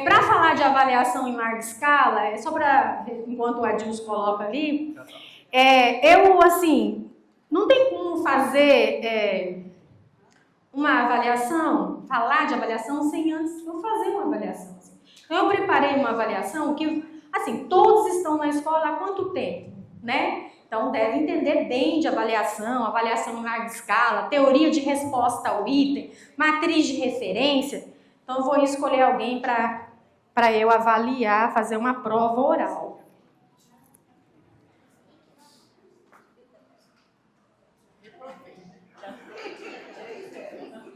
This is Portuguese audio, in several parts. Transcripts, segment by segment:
para falar de avaliação em larga escala, só para, enquanto o Adilson coloca ali, eu, assim, não tem como fazer uma avaliação, falar de avaliação sem antes eu fazer uma avaliação. Então, eu preparei uma avaliação que, assim, todos estão na escola há quanto tempo, né? Então, deve entender bem de avaliação em larga escala, teoria de resposta ao item, matriz de referência. Então, eu vou escolher alguém para eu avaliar, fazer uma prova oral.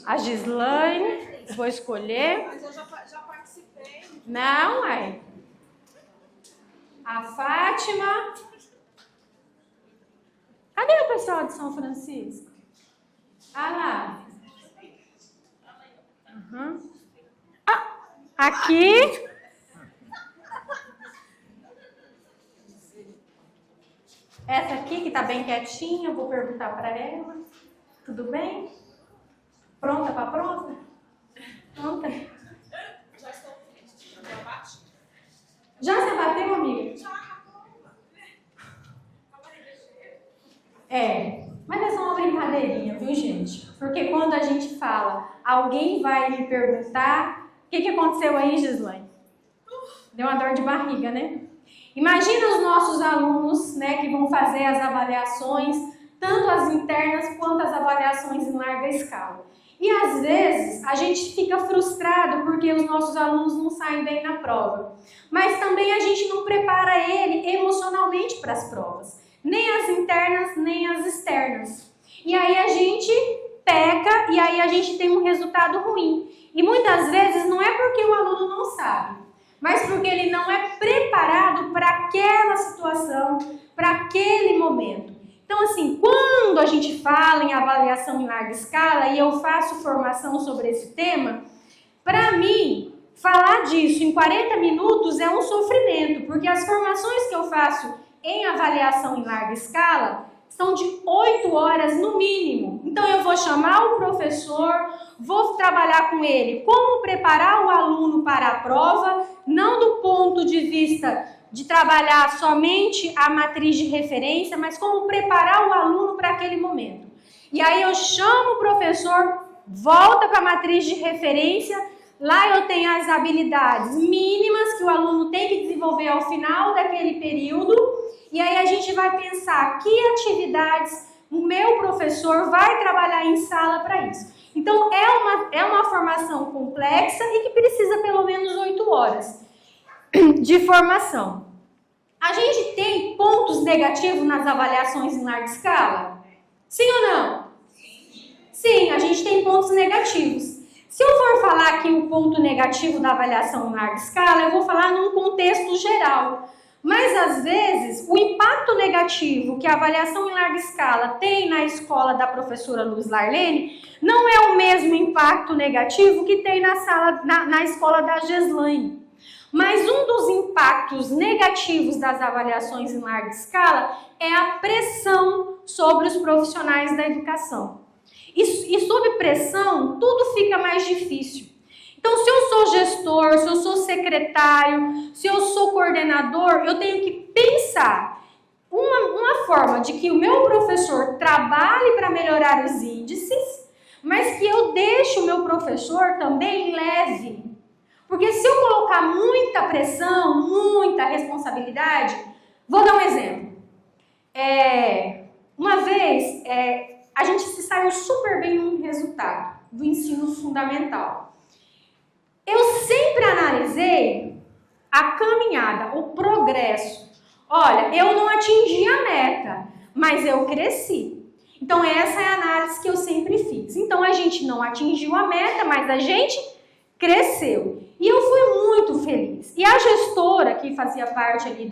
A Gislaine, vou escolher. Mas eu já participei. Não, a Fátima. Cadê o pessoal de São Francisco? Ah lá. Uhum. Aqui. Essa aqui que tá bem quietinha, eu vou perguntar para ela. Tudo bem? Pronta para a prova? Pronta? Já estou já bate? Já se bateu, amiga? Mas é só uma brincadeirinha, viu, gente? Porque quando a gente fala, alguém vai me perguntar, o que aconteceu aí, Gislaine? Deu uma dor de barriga, né? Imagina os nossos alunos, né, que vão fazer as avaliações, tanto as internas quanto as avaliações em larga escala. E às vezes a gente fica frustrado porque os nossos alunos não saem bem na prova. Mas também a gente não prepara ele emocionalmente para as provas. Nem as internas, nem as externas. E aí a gente peca e aí a gente tem um resultado ruim. E muitas vezes não é porque o aluno não sabe, mas porque ele não é preparado para aquela situação, para aquele momento. Então, assim, quando a gente fala em avaliação em larga escala e eu faço formação sobre esse tema, para mim, falar disso em 40 minutos é um sofrimento, porque as formações que eu faço em avaliação em larga escala são de 8 horas no mínimo. Então, eu vou chamar o professor, vou trabalhar com ele como preparar o aluno para a prova, não do ponto de vista de trabalhar somente a matriz de referência, mas como preparar o aluno para aquele momento. E aí eu chamo o professor, volta para a matriz de referência, lá eu tenho as habilidades mínimas que o aluno tem que desenvolver ao final daquele período, e aí a gente vai pensar que atividades o meu professor vai trabalhar em sala para isso. Então é uma formação complexa e que precisa pelo menos 8 horas de formação. A gente tem pontos negativos nas avaliações em larga escala? Sim ou não? Sim, a gente tem pontos negativos. Se eu for falar aqui o ponto negativo da avaliação em larga escala, eu vou falar num contexto geral. Mas, às vezes, o impacto negativo que a avaliação em larga escala tem na escola da professora Luz Larlene não é o mesmo impacto negativo que tem na escola da Gislaine. Mas um dos impactos negativos das avaliações em larga escala é a pressão sobre os profissionais da educação. E sob pressão, tudo fica mais difícil. Então, se eu sou gestor, se eu sou secretário, se eu sou coordenador, eu tenho que pensar uma forma de que o meu professor trabalhe para melhorar os índices, mas que eu deixe o meu professor também leve. Porque se eu colocar muita pressão, muita responsabilidade, vou dar um exemplo. Uma vez, a gente se saiu super bem num resultado do ensino fundamental. Eu sempre analisei a caminhada, o progresso. Olha, eu não atingi a meta, mas eu cresci. Então, essa é a análise que eu sempre fiz. Então, a gente não atingiu a meta, mas a gente cresceu. E eu fui muito feliz. E a gestora, que fazia parte ali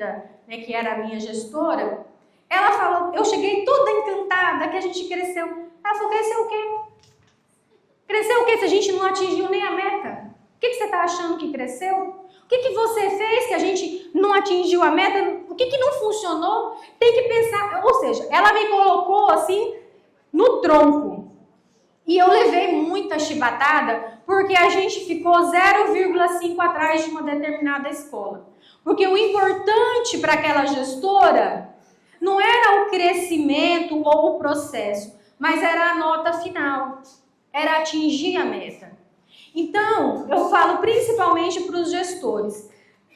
que era a minha gestora, ela falou, eu cheguei toda encantada que a gente cresceu. Ela falou, cresceu o quê? Cresceu o quê se a gente não atingiu nem a meta? O que você está achando que cresceu? O que você fez que a gente não atingiu a meta? O que não funcionou? Tem que pensar, ou seja, ela me colocou assim no tronco. E eu levei muita chibatada porque a gente ficou 0,5 atrás de uma determinada escola. Porque o importante para aquela gestora não era o crescimento ou o processo, mas era a nota final, era atingir a meta. Então, eu falo principalmente para os gestores.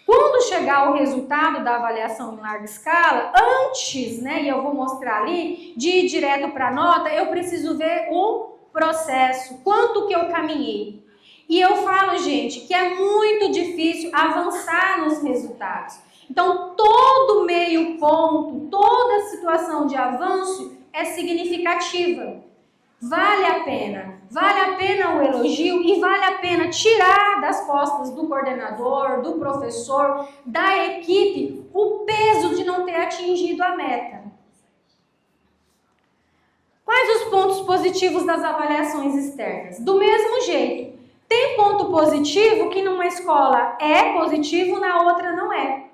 Quando chegar o resultado da avaliação em larga escala, antes, e eu vou mostrar ali, de ir direto para a nota, eu preciso ver o processo, quanto que eu caminhei. E eu falo, gente, que é muito difícil avançar nos resultados. Então, todo meio ponto, toda situação de avanço é significativa. Vale a pena o elogio e vale a pena tirar das costas do coordenador, do professor, da equipe, o peso de não ter atingido a meta. Quais os pontos positivos das avaliações externas? Do mesmo jeito, tem ponto positivo que numa escola é positivo, na outra não é.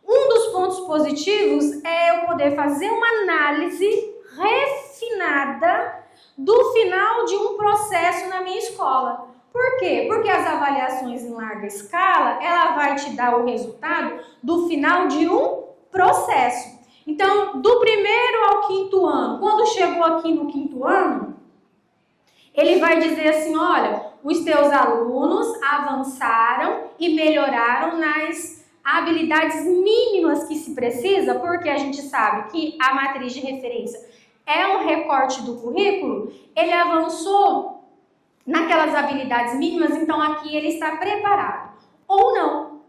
Um dos pontos positivos é eu poder fazer uma análise refinada do final de um processo na minha escola. Por quê? Porque as avaliações em larga escala, ela vai te dar o resultado do final de um processo. Então, do primeiro ao quinto ano, quando chegou aqui no quinto ano, ele vai dizer assim, olha, os teus alunos avançaram e melhoraram nas habilidades mínimas que se precisa, porque a gente sabe que a matriz de referência é um recorte do currículo, ele avançou naquelas habilidades mínimas, então aqui ele está preparado. Ou não.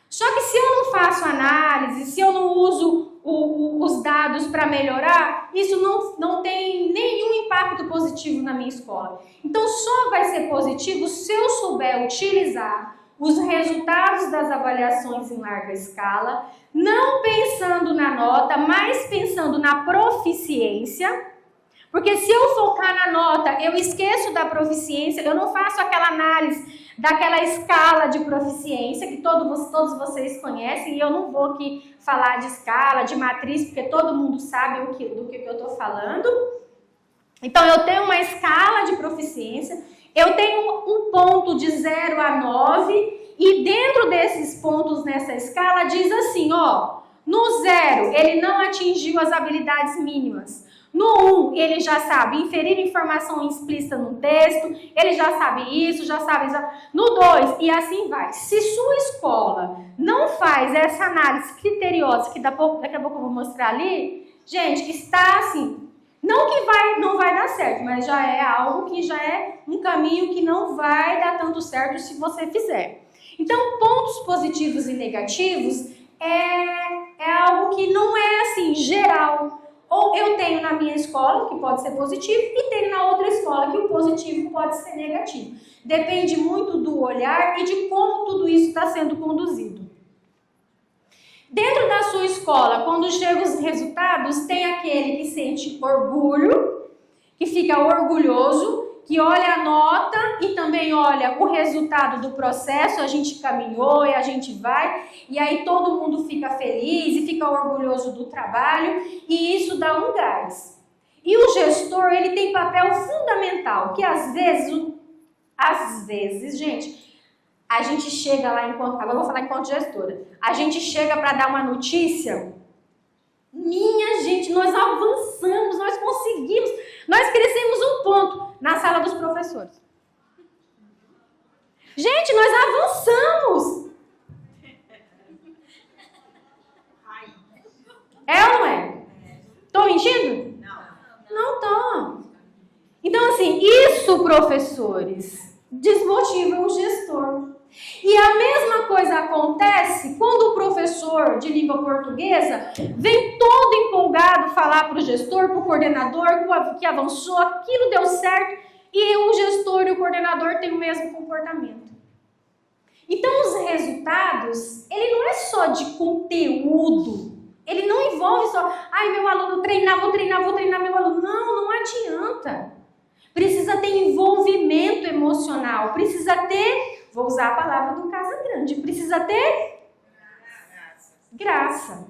Só que se eu não faço análise, se eu não uso os dados para melhorar, isso não tem nenhum impacto positivo na minha escola. Então só vai ser positivo se eu souber utilizar os resultados das avaliações em larga escala, não pensando na nota, mas pensando na proficiência, porque se eu focar na nota, eu esqueço da proficiência, eu não faço aquela análise daquela escala de proficiência que todos vocês conhecem, e eu não vou aqui falar de escala, de matriz, porque todo mundo sabe do que eu estou falando. Então, eu tenho uma escala de proficiência, eu tenho um ponto de 0 a 9, e dentro desses pontos nessa escala diz assim, ó, no 0 ele não atingiu as habilidades mínimas. No 1, ele já sabe inferir informação explícita no texto, ele já sabe isso, já sabe isso. No 2, e assim vai. Se sua escola não faz essa análise criteriosa, que daqui a pouco eu vou mostrar ali, gente, está assim, não que não vai dar certo, mas já é algo que já é um caminho que não vai dar tanto certo se você fizer. Então, pontos positivos e negativos é algo que não é assim, geral. Ou eu tenho na minha escola, que pode ser positivo, e tenho na outra escola, que o positivo pode ser negativo. Depende muito do olhar e de como tudo isso está sendo conduzido. Dentro da sua escola, quando chegam os resultados, tem aquele que sente orgulho, que fica orgulhoso, que olha a nota e também olha o resultado do processo, a gente caminhou e a gente vai, e aí todo mundo fica feliz e fica orgulhoso do trabalho, e isso dá um gás. E o gestor, ele tem papel fundamental, que às vezes, gente, a gente chega lá agora eu vou falar enquanto gestora, a gente chega para dar uma notícia, minha gente, nós avançamos, nós conseguimos, nós crescemos um ponto na sala dos professores. Gente, nós avançamos. É ou não é? Tô mentindo? Não tô. Então, assim, isso, professores, desmotiva o gestor. E a mesma coisa acontece quando o professor de língua portuguesa vem todo empolgado falar para o gestor, para o coordenador, que avançou, aquilo deu certo, e o gestor e o coordenador têm o mesmo comportamento. Então, os resultados, ele não é só de conteúdo, ele não envolve só, meu aluno vou treinar meu aluno. Não adianta. Precisa ter envolvimento emocional, precisa ter... Vou usar a palavra do Casa Grande. Precisa ter graça.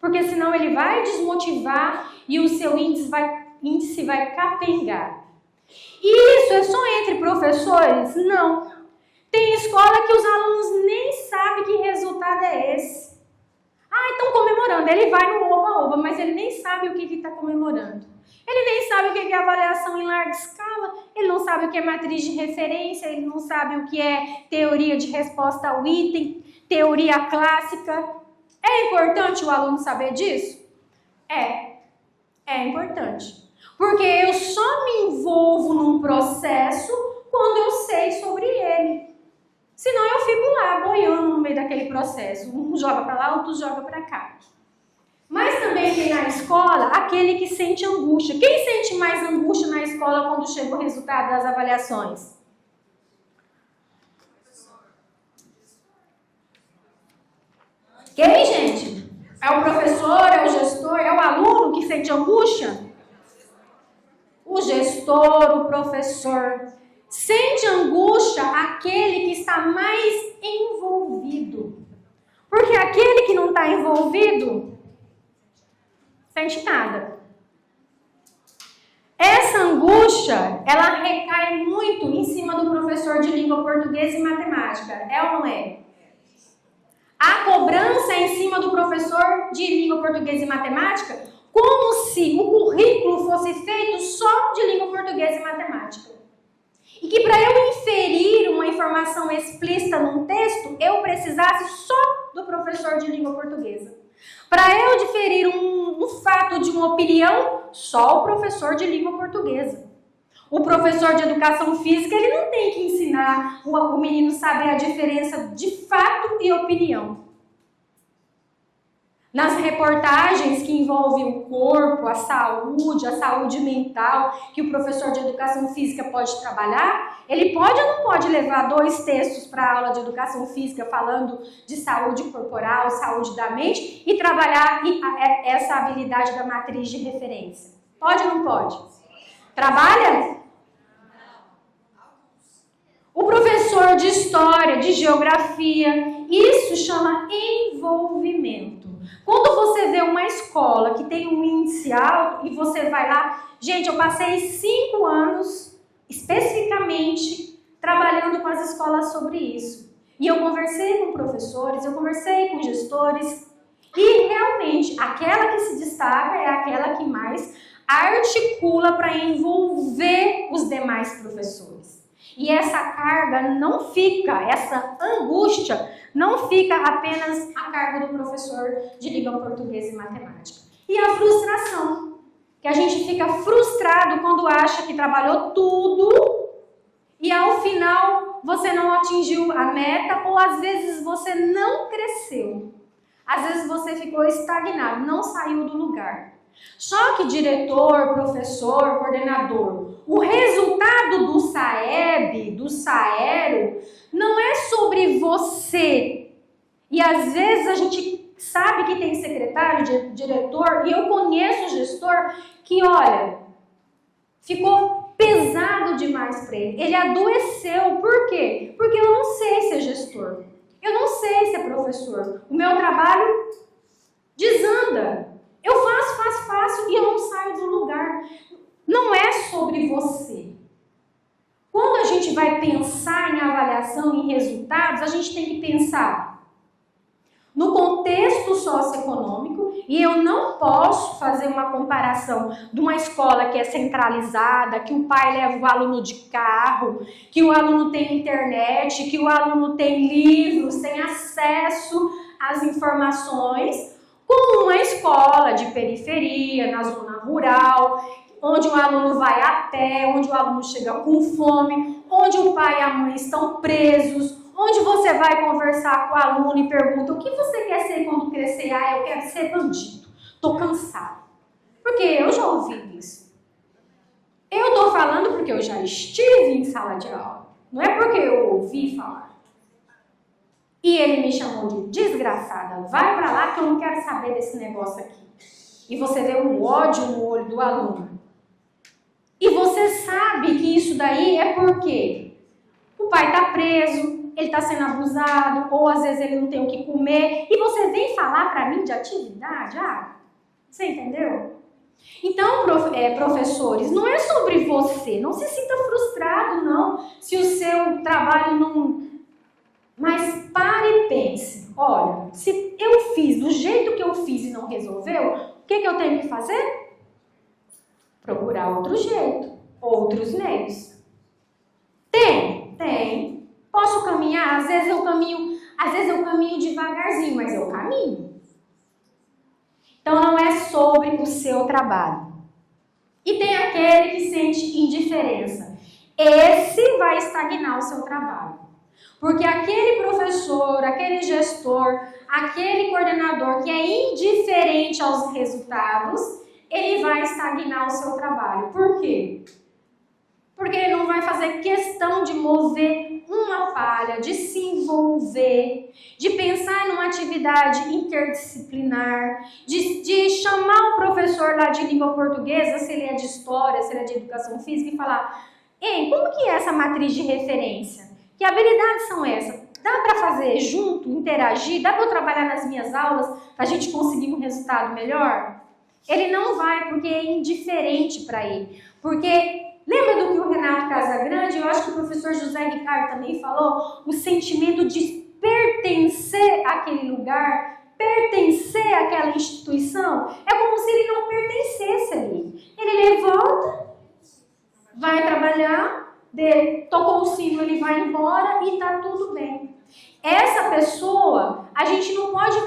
Porque senão ele vai desmotivar e o seu índice vai capengar. E isso é só entre professores? Não. Tem escola que os alunos nem sabem que resultado é esse. Ah, estão comemorando. Ele vai no oba-oba, mas ele nem sabe o que está comemorando. Ele nem sabe o que é avaliação em larga escala, ele não sabe o que é matriz de referência, ele não sabe o que é teoria de resposta ao item, teoria clássica. É importante o aluno saber disso? É importante. Porque eu só me envolvo num processo quando eu sei sobre ele. Senão eu fico lá boiando no meio daquele processo. Um joga para lá, outro joga para cá. Mas também tem na escola aquele que sente angústia. Quem sente mais angústia na escola quando chega o resultado das avaliações? Quem, gente? É o professor, é o gestor, é o aluno que sente angústia? O gestor, o professor. Sente angústia aquele que está mais envolvido. Porque aquele que não está envolvido sente nada. Essa angústia, ela recai muito em cima do professor de língua portuguesa e matemática. É ou não é? A cobrança é em cima do professor de língua portuguesa e matemática, como se o currículo fosse feito só de língua portuguesa e matemática. E que para eu inferir uma informação explícita num texto, eu precisasse só do professor de língua portuguesa. Para eu diferir um fato de uma opinião, só o professor de língua portuguesa. O professor de educação física, ele não tem que ensinar o menino a saber a diferença de fato e opinião. Nas reportagens que envolvem o corpo, a saúde mental, que o professor de educação física pode trabalhar, ele pode ou não pode levar 2 textos para a aula de educação física falando de saúde corporal, saúde da mente e trabalhar essa habilidade da matriz de referência? Pode ou não pode? Trabalha? O professor de história, de geografia, isso chama envolvimento. Quando você vê uma escola que tem um índice alto e você vai lá... Gente, eu passei 5 anos, especificamente, trabalhando com as escolas sobre isso. E eu conversei com professores, eu conversei com gestores. E, realmente, aquela que se destaca é aquela que mais articula para envolver os demais professores. E essa carga não fica, essa angústia não fica apenas a cargo do professor de língua portuguesa e matemática. E a frustração, que a gente fica frustrado quando acha que trabalhou tudo e ao final você não atingiu a meta ou às vezes você não cresceu. Às vezes você ficou estagnado, não saiu do lugar. Só que diretor, professor, coordenador, o resultado do SAEB, do SAERO, não é sobre você. E às vezes a gente sabe que tem secretário, diretor, e eu conheço gestor que, olha, ficou pesado demais para ele. Ele adoeceu. Por quê? Porque eu não sei ser gestor. Eu não sei ser professor. O meu trabalho desanda. Eu faço e eu não saio do lugar. Não é sobre você. Quando a gente vai pensar em avaliação, em resultados, a gente tem que pensar no contexto socioeconômico, e eu não posso fazer uma comparação de uma escola que é centralizada, que o pai leva o aluno de carro, que o aluno tem internet, que o aluno tem livros, tem acesso às informações, com uma escola de periferia, na zona rural, onde o aluno vai a pé, onde o aluno chega com fome, onde o pai e a mãe estão presos, onde você vai conversar com o aluno e pergunta: o que você quer ser quando crescer? Ah, eu quero ser bandido, tô cansado. Porque eu já ouvi isso. Eu tô falando porque eu já estive em sala de aula, não é porque eu ouvi falar. E ele me chamou de desgraçada, vai pra lá que eu não quero saber desse negócio aqui. E você vê o ódio no olho do aluno. E você sabe que isso daí é porque o pai tá preso, ele tá sendo abusado, ou às vezes ele não tem o que comer. E você vem falar pra mim de atividade? Ah, você entendeu? Então, professores, não é sobre você. Não se sinta frustrado, não, se o seu trabalho não... Mas pare e pense. Olha, se eu fiz do jeito que eu fiz e não resolveu, o que eu tenho que fazer? Procurar outro jeito, outros meios. Tem. Posso caminhar? Às vezes eu caminho devagarzinho, mas eu caminho. Então não é sobre o seu trabalho. E tem aquele que sente indiferença. Esse vai estagnar o seu trabalho. Porque aquele professor, aquele gestor, aquele coordenador que é indiferente aos resultados, ele vai estagnar o seu trabalho. Por quê? Porque ele não vai fazer questão de mover uma palha, de se envolver, de pensar numa atividade interdisciplinar, de chamar o professor lá de língua portuguesa, se ele é de história, se ele é de educação física, e falar: ei, como que é essa matriz de referência? Que habilidades são essas? Dá para fazer junto, interagir? Dá para eu trabalhar nas minhas aulas para a gente conseguir um resultado melhor? Ele não vai, porque é indiferente para ele. Porque lembra do que o Renato Casagrande, eu acho que o professor José Ricardo também falou, o sentimento de pertencer àquele lugar, pertencer àquela instituição, é como se ele não pertencesse ali. Ele levanta, vai trabalhar, tocou o sino, ele vai embora e tá tudo bem. Essa pessoa, a gente não pode,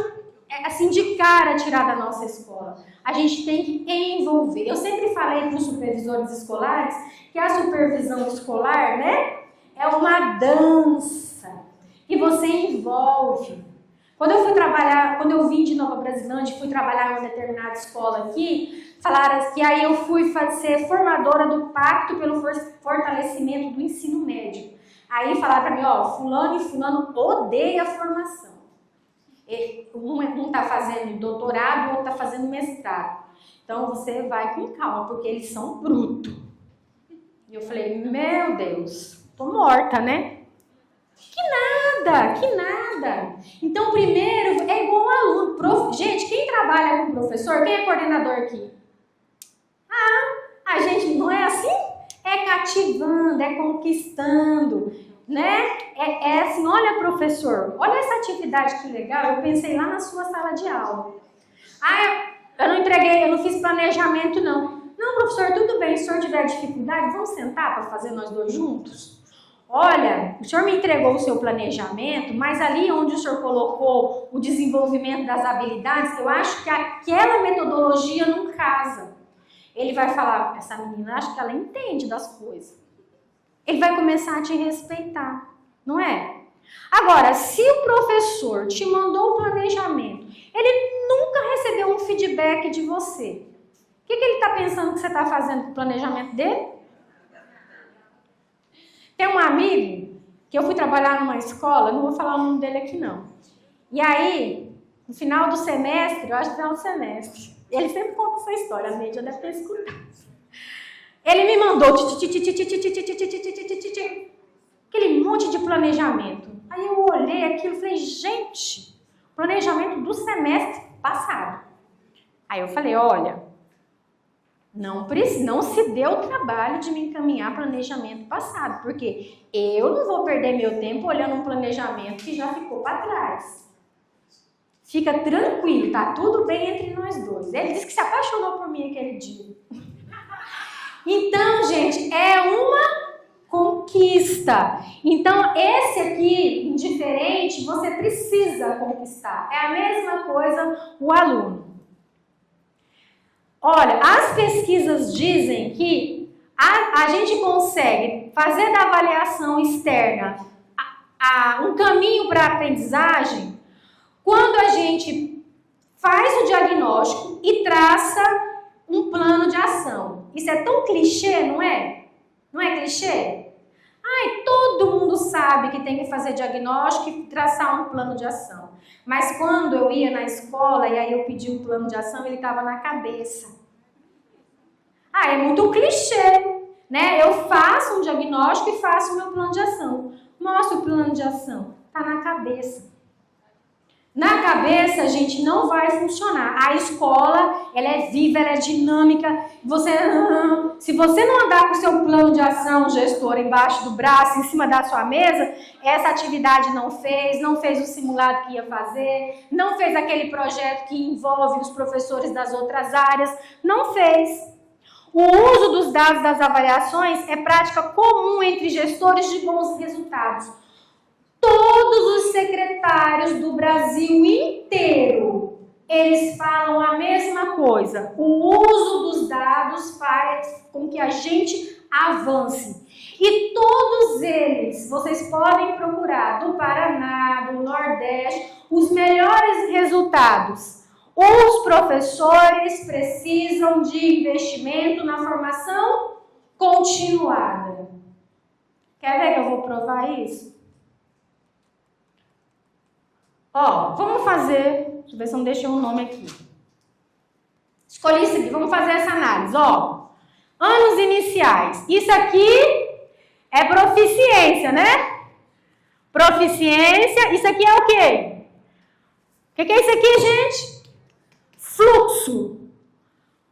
assim, de cara tirar da nossa escola. A gente tem que envolver. Eu sempre falei para os supervisores escolares que a supervisão escolar, né, é uma dança que você envolve. Quando eu vim de Nova Brasilândia e fui trabalhar em uma determinada escola aqui, falaram que aí eu fui ser formadora do Pacto pelo Fortalecimento do Ensino Médio. Aí falaram para mim, ó, fulano e fulano odeia a formação. Um tá fazendo doutorado, o outro tá fazendo mestrado. Então você vai com calma, porque eles são brutos. E eu falei, meu Deus, tô morta, né? Que nada. Então, primeiro, é igual um aluno. Gente, quem trabalha com professor, quem é coordenador aqui? A gente não é assim? É cativando, é conquistando, né? É assim, olha, professor, olha essa atividade que legal, eu pensei lá na sua sala de aula. Eu não entreguei, eu não fiz planejamento, não. Não, professor, tudo bem, se o senhor tiver dificuldade, vamos sentar para fazer nós dois juntos? Olha, o senhor me entregou o seu planejamento, mas ali onde o senhor colocou o desenvolvimento das habilidades, eu acho que aquela metodologia não casa. Ele vai falar, essa menina, acho que ela entende das coisas. Ele vai começar a te respeitar, não é? Agora, se o professor te mandou o planejamento, ele nunca recebeu um feedback de você. O que ele está pensando que você está fazendo com o planejamento dele? Tem um amigo que eu fui trabalhar numa escola, não vou falar o nome dele aqui não. E aí, no final do semestre, eu acho que no final do semestre, ele sempre conta essa história, a Neide já deve ter escutado. Ele me mandou aquele monte de planejamento. Aí eu olhei aquilo e falei, gente, planejamento do semestre passado. Aí eu falei, olha, não se deu o trabalho de me encaminhar planejamento passado, porque eu não vou perder meu tempo olhando um planejamento que já ficou para trás. Fica tranquilo, tá tudo bem entre nós dois. Ele disse que se apaixonou por mim aquele dia. Então, gente, é uma conquista. Então, esse aqui, indiferente, você precisa conquistar. É a mesma coisa o aluno. Olha, as pesquisas dizem que a gente consegue fazer da avaliação externa um caminho para a aprendizagem quando a gente faz o diagnóstico e traça um plano de ação. Isso é tão clichê, não é? Não é clichê? Todo mundo sabe que tem que fazer diagnóstico e traçar um plano de ação. Mas quando eu ia na escola e aí eu pedi um plano de ação, ele estava na cabeça. É muito clichê, né? Eu faço um diagnóstico e faço o meu plano de ação. Mostra o plano de ação. Está na cabeça. Na cabeça, a gente, não vai funcionar. A escola, ela é viva, ela é dinâmica. Se você não andar com o seu plano de ação, gestor, embaixo do braço, em cima da sua mesa, essa atividade não fez o simulado que ia fazer, não fez aquele projeto que envolve os professores das outras áreas, não fez. O uso dos dados das avaliações é prática comum entre gestores de bons resultados. Todos os secretários do Brasil inteiro, eles falam a mesma coisa. O uso dos dados faz com que a gente avance. E todos eles, vocês podem procurar do Paraná, do Nordeste, os melhores resultados. Os professores precisam de investimento na formação continuada. Quer ver que eu vou provar isso? Ó, vamos fazer, deixa eu ver se eu não deixei um nome aqui. Escolhi isso aqui, vamos fazer essa análise, ó. Anos iniciais. Isso aqui é proficiência, né? Proficiência, isso aqui é o quê? O que é isso aqui, gente? Fluxo.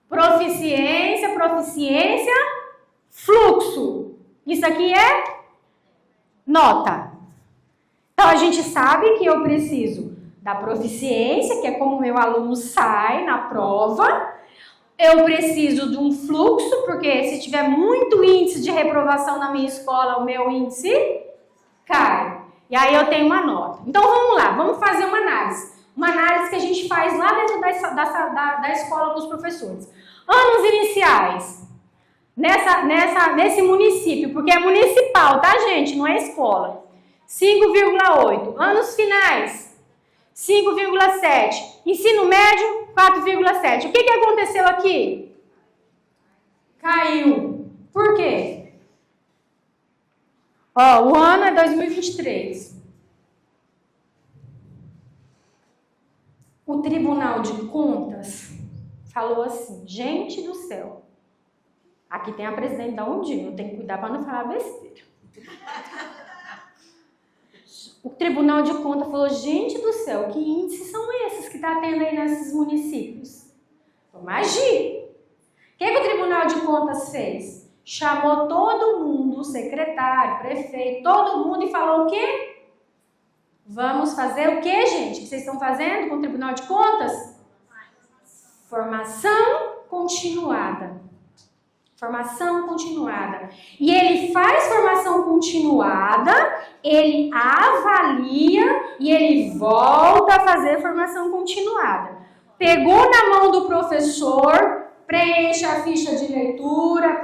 Proficiência, fluxo. Isso aqui é nota. Então, a gente sabe que eu preciso da proficiência, que é como o meu aluno sai na prova. Eu preciso de um fluxo, porque se tiver muito índice de reprovação na minha escola, o meu índice cai. E aí eu tenho uma nota. Então, vamos lá, vamos fazer uma análise. Uma análise que a gente faz lá dentro da escola com os professores. Anos iniciais. Nesse município, porque é municipal, tá, gente? Não é escola. 5,8. Anos finais, 5,7. Ensino médio, 4,7. O que aconteceu aqui? Caiu. Por quê? Ó, o ano é 2023. O Tribunal de Contas falou assim, gente do céu, aqui tem a presidente da Undinho, tem que cuidar para não falar besteira. O Tribunal de Contas falou, gente do céu, que índices são esses que está tendo aí nesses municípios? Magia! O que o Tribunal de Contas fez? Chamou todo mundo, o secretário, prefeito, todo mundo e falou o quê? Vamos fazer o quê, gente? O que vocês estão fazendo com o Tribunal de Contas? Formação continuada. Formação continuada. E ele faz formação continuada, ele avalia e ele volta a fazer formação continuada. Pegou na mão do professor, preenche a ficha de leitura,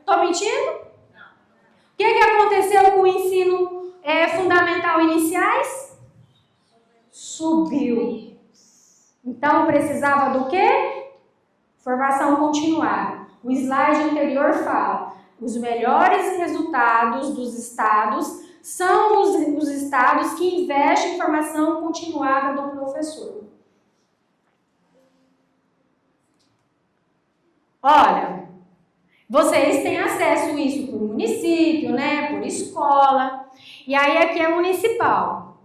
Tô mentindo? Não. O que aconteceu com o ensino fundamental iniciais? Subiu. Então precisava do quê? Formação continuada. O slide anterior fala, os melhores resultados dos estados são os estados que investem em formação continuada do professor. Olha, vocês têm acesso a isso por município, né, por escola, e aí aqui é municipal.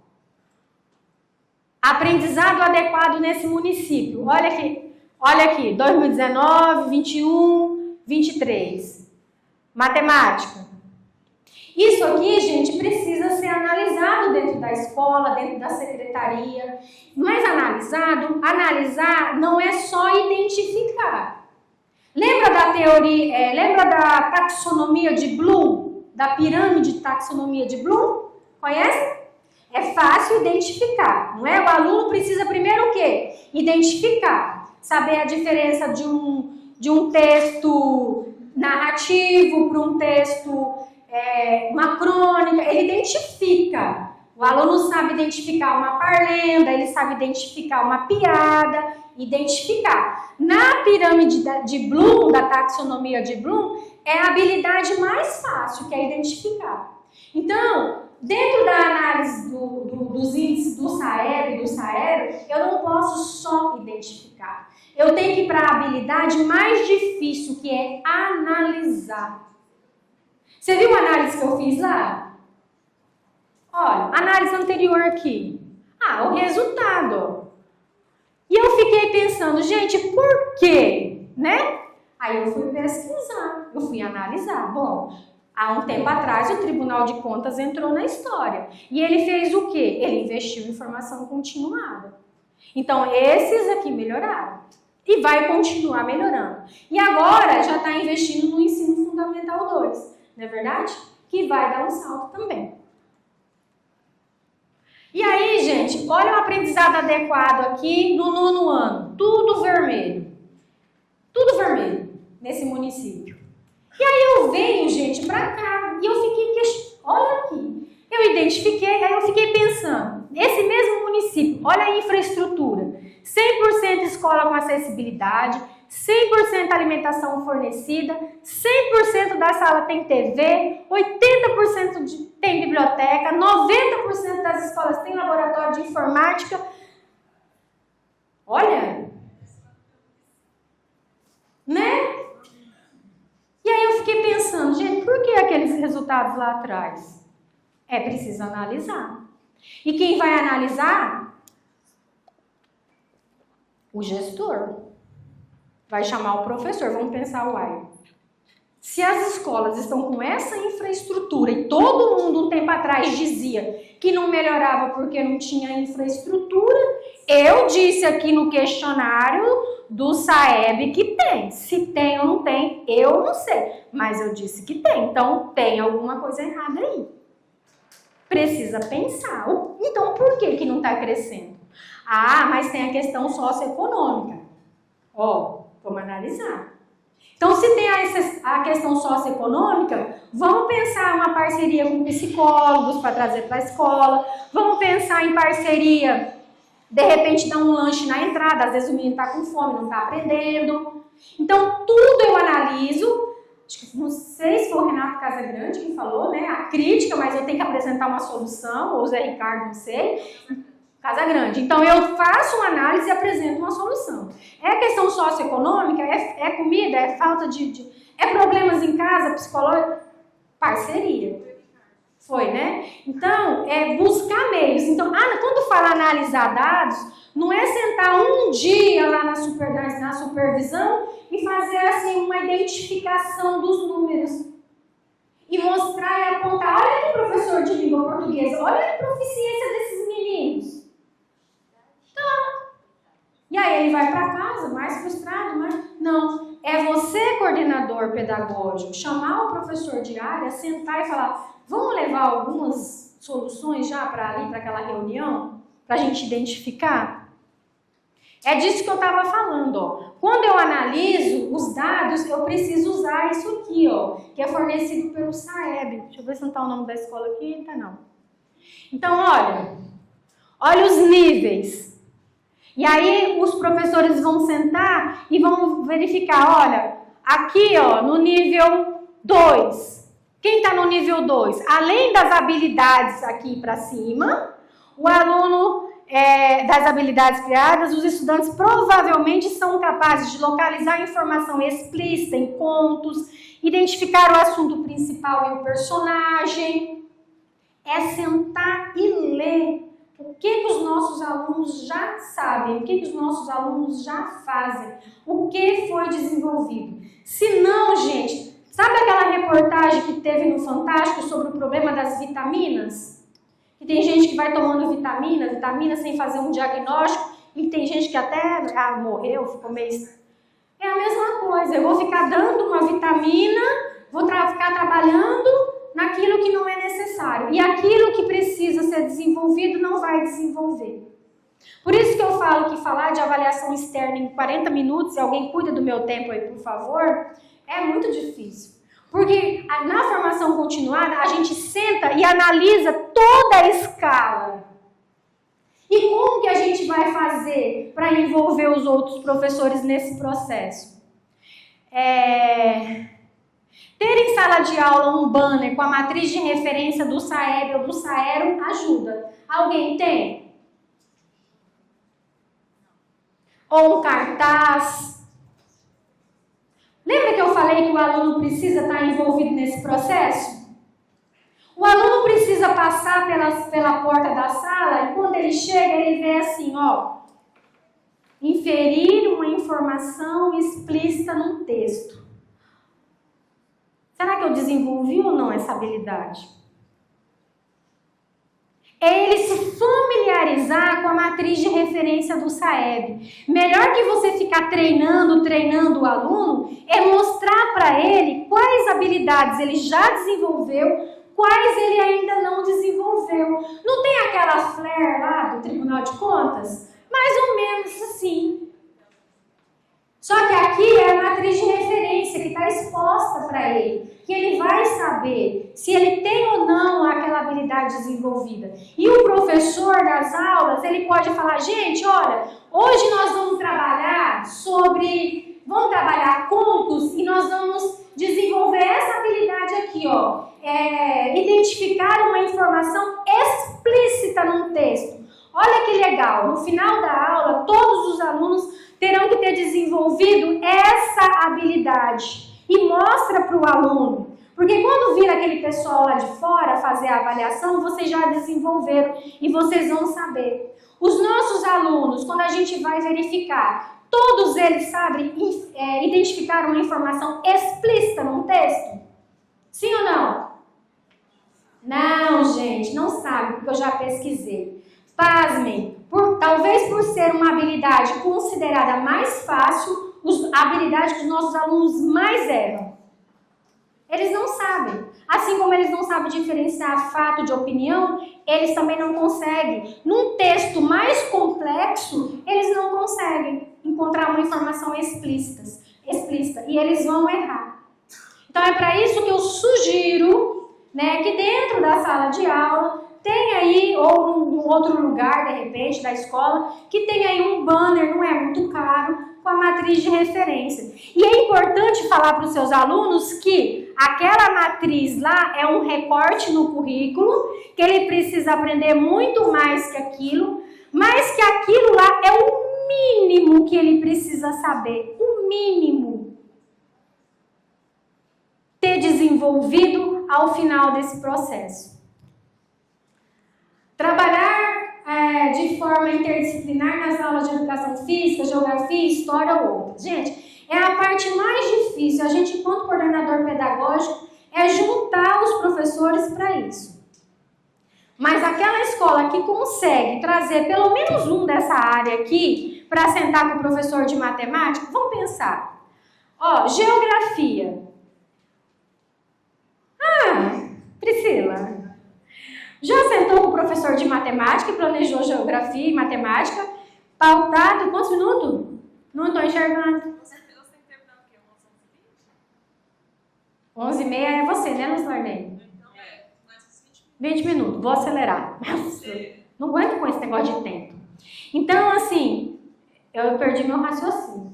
Aprendizado adequado nesse município, olha aqui, 2019, 21, 23. Matemática. Isso aqui, gente, precisa ser analisado dentro da escola, dentro da secretaria. Mas analisar não é só identificar. Lembra da teoria, lembra da taxonomia de Bloom? Da pirâmide de taxonomia de Bloom? Conhece? É fácil identificar, não é? O aluno precisa primeiro o quê? Identificar. Saber a diferença de um texto narrativo para um texto, uma crônica. Ele identifica. O aluno sabe identificar uma parlenda, ele sabe identificar uma piada, identificar. Na pirâmide de Bloom, da taxonomia de Bloom, é a habilidade mais fácil, que é identificar. Então, dentro da análise dos índices do SAEB e do SAERO, eu não posso só identificar. Eu tenho que ir para a habilidade mais difícil, que é analisar. Você viu a análise que eu fiz lá? Olha, análise anterior aqui. O resultado. E eu fiquei pensando, gente, por quê? Né? Aí eu fui pesquisar, eu fui analisar. Bom, há um tempo atrás o Tribunal de Contas entrou na história. E ele fez o quê? Ele investiu em formação continuada. Então, esses aqui melhoraram. E vai continuar melhorando. E agora já está investindo no ensino fundamental 2. Não é verdade? Que vai dar um salto também. E aí, gente, olha o aprendizado adequado aqui no 9º ano. Tudo vermelho. Tudo vermelho nesse município. E aí eu venho, gente, pra cá e eu fiquei olha aqui. Eu identifiquei, aí eu fiquei pensando, esse mesmo município, olha a infraestrutura. 100% escola com acessibilidade, 100% alimentação fornecida, 100% da sala tem TV, 80% tem biblioteca, 90% das escolas tem laboratório de informática. Olha, né? E aí eu fiquei pensando, gente, por que aqueles resultados lá atrás? É preciso analisar. E quem vai analisar? O gestor. Vai chamar o professor, vamos pensar, uai. Se as escolas estão com essa infraestrutura e todo mundo um tempo atrás dizia que não melhorava porque não tinha infraestrutura, eu disse aqui no questionário do SAEB que tem. Se tem ou não tem, eu não sei, mas eu disse que tem. Então tem alguma coisa errada aí. Precisa pensar. Então por que não está crescendo? Mas tem a questão socioeconômica. Vamos analisar. Então, se tem a questão socioeconômica, vamos pensar uma parceria com psicólogos para trazer para a escola, vamos pensar em parceria, de repente dar um lanche na entrada, às vezes o menino está com fome, não está aprendendo. Então, tudo eu analiso, acho que não sei se foi o Renato Casagrande que falou, né, a crítica, mas eu tenho que apresentar uma solução, ou o Zé Ricardo, não sei. Casagrande. Então, eu faço uma análise e apresento uma solução. É questão socioeconômica? É comida? É falta de... É problemas em casa, psicológico? Parceria. Foi, né? Então, é buscar meios. Então, quando fala analisar dados, não é sentar um dia lá na supervisão e fazer assim uma identificação dos números. E mostrar e apontar, olha aqui, professor de língua portuguesa, olha a proficiência desses meninos. E aí ele vai para casa mais frustrado, mas não. É você, coordenador pedagógico, chamar o professor de área, sentar e falar, vamos levar algumas soluções já para ali, para aquela reunião, para a gente identificar? É disso que eu estava falando, Quando eu analiso os dados, eu preciso usar isso aqui, que é fornecido pelo SAEB. Deixa eu ver se não está o nome da escola aqui, não está não. Então, olha os níveis. E aí os professores vão sentar e vão verificar, olha, aqui no nível 2. Quem está no nível 2? Além das habilidades aqui para cima, o aluno das habilidades criadas, os estudantes provavelmente são capazes de localizar informação explícita em pontos, identificar o assunto principal e o personagem. É sentar e ler. O que os nossos alunos já sabem? O que os nossos alunos já fazem? O que foi desenvolvido? Se não, gente, sabe aquela reportagem que teve no Fantástico sobre o problema das vitaminas? Que tem gente que vai tomando vitamina sem fazer um diagnóstico, e tem gente que até morreu, ficou meio... É a mesma coisa, eu vou ficar dando uma vitamina, vou ficar trabalhando naquilo que não é necessário. E aquilo que precisa ser desenvolvido não vai desenvolver. Por isso que eu falo que falar de avaliação externa em 40 minutos, se alguém cuida do meu tempo aí, por favor, é muito difícil. Porque na formação continuada, a gente senta e analisa toda a escala. E como que a gente vai fazer para envolver os outros professores nesse processo? Ter em sala de aula um banner com a matriz de referência do SAEB ou do SAERO ajuda. Alguém tem? Ou um cartaz? Lembra que eu falei que o aluno precisa estar envolvido nesse processo? O aluno precisa passar pela porta da sala e quando ele chega, ele vê assim, ó, inferir uma informação explícita num texto. Será que eu desenvolvi ou não essa habilidade? É ele se familiarizar com a matriz de referência do SAEB. Melhor que você ficar treinando o aluno, é mostrar para ele quais habilidades ele já desenvolveu, quais ele ainda não desenvolveu. Não tem aquela flare lá do Tribunal de Contas? Mais ou menos assim. Só que aqui é a matriz de referência que está exposta para ele, que ele vai saber se ele tem ou não aquela habilidade desenvolvida. E o professor das aulas, ele pode falar, gente, olha, hoje nós vamos trabalhar contos e nós vamos desenvolver essa habilidade aqui, ó, identificar uma informação explícita num texto. Olha que legal, no final da aula, todos os alunos terão que ter desenvolvido essa habilidade e mostra para o aluno. Porque quando vir aquele pessoal lá de fora fazer a avaliação, vocês já desenvolveram e vocês vão saber. Os nossos alunos, quando a gente vai verificar, todos eles sabem identificar uma informação explícita num texto? Sim ou não? Não, gente, não sabe, porque eu já pesquisei. Pasmem, talvez por ser uma habilidade considerada mais fácil, a habilidade que os nossos alunos mais erram. Eles não sabem. Assim como eles não sabem diferenciar fato de opinião, eles também não conseguem. Num texto mais complexo, eles não conseguem encontrar uma informação explícita. E eles vão errar. Então é para isso que eu sugiro, né, que dentro da sala de aula tem aí, ou em outro lugar, de repente, da escola, que tem aí um banner, não é muito caro, com a matriz de referência. E é importante falar para os seus alunos que aquela matriz lá é um recorte no currículo, que ele precisa aprender muito mais que aquilo, mas que aquilo lá é o mínimo que ele precisa saber, o mínimo. Ter desenvolvido ao final desse processo. Trabalhar de forma interdisciplinar nas aulas de educação física, geografia, história ou outras. Gente, é a parte mais difícil. A gente, enquanto coordenador pedagógico, é juntar os professores para isso. Mas aquela escola que consegue trazer pelo menos um dessa área aqui para sentar com o professor de matemática, vamos pensar. Ó, geografia. Priscila, já sentou com o professor de matemática e planejou geografia e matemática? Pautado, quantos minutos? Não estou enxergando. Você tem que terminar o quê? Umas 11h30? 11h30 é você, né, Luz Marlene? Então, mais uns 20 minutos, vou acelerar. Não aguento com esse negócio de tempo. Então, assim, eu perdi meu raciocínio.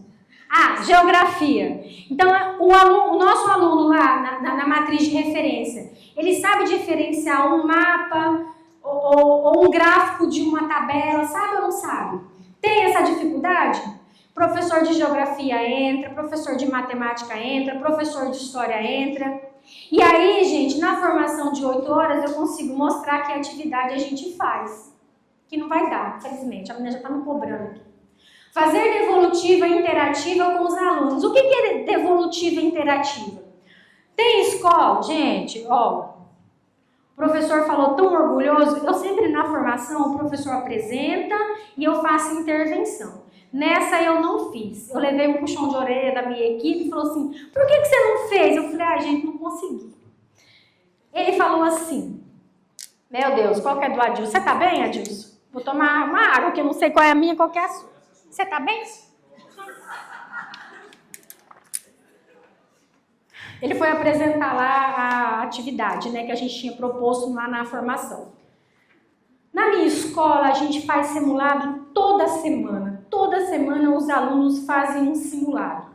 Geografia. Então, o nosso aluno lá na matriz de referência, ele sabe diferenciar um mapa ou um gráfico de uma tabela, sabe ou não sabe? Tem essa dificuldade? Professor de geografia entra, professor de matemática entra, professor de história entra. E aí, gente, na formação de 8 horas, eu consigo mostrar que atividade a gente faz. Que não vai dar, infelizmente. A menina já está me cobrando aqui. Fazer devolutiva interativa com os alunos. O que é devolutiva interativa? Tem escola, gente, ó, o professor falou tão orgulhoso, eu sempre na formação o professor apresenta e eu faço intervenção. Nessa eu não fiz, eu levei um puxão de orelha da minha equipe e falou assim, por que você não fez? Eu falei, gente, não consegui. Ele falou assim, meu Deus, qual que é do Adilson? Você tá bem, Adilson? Vou tomar uma água, que eu não sei qual é a minha, qual que é a sua. Você tá bem? Ele foi apresentar lá a atividade, né, que a gente tinha proposto lá na formação. Na minha escola, a gente faz simulado toda semana. Toda semana os alunos fazem um simulado.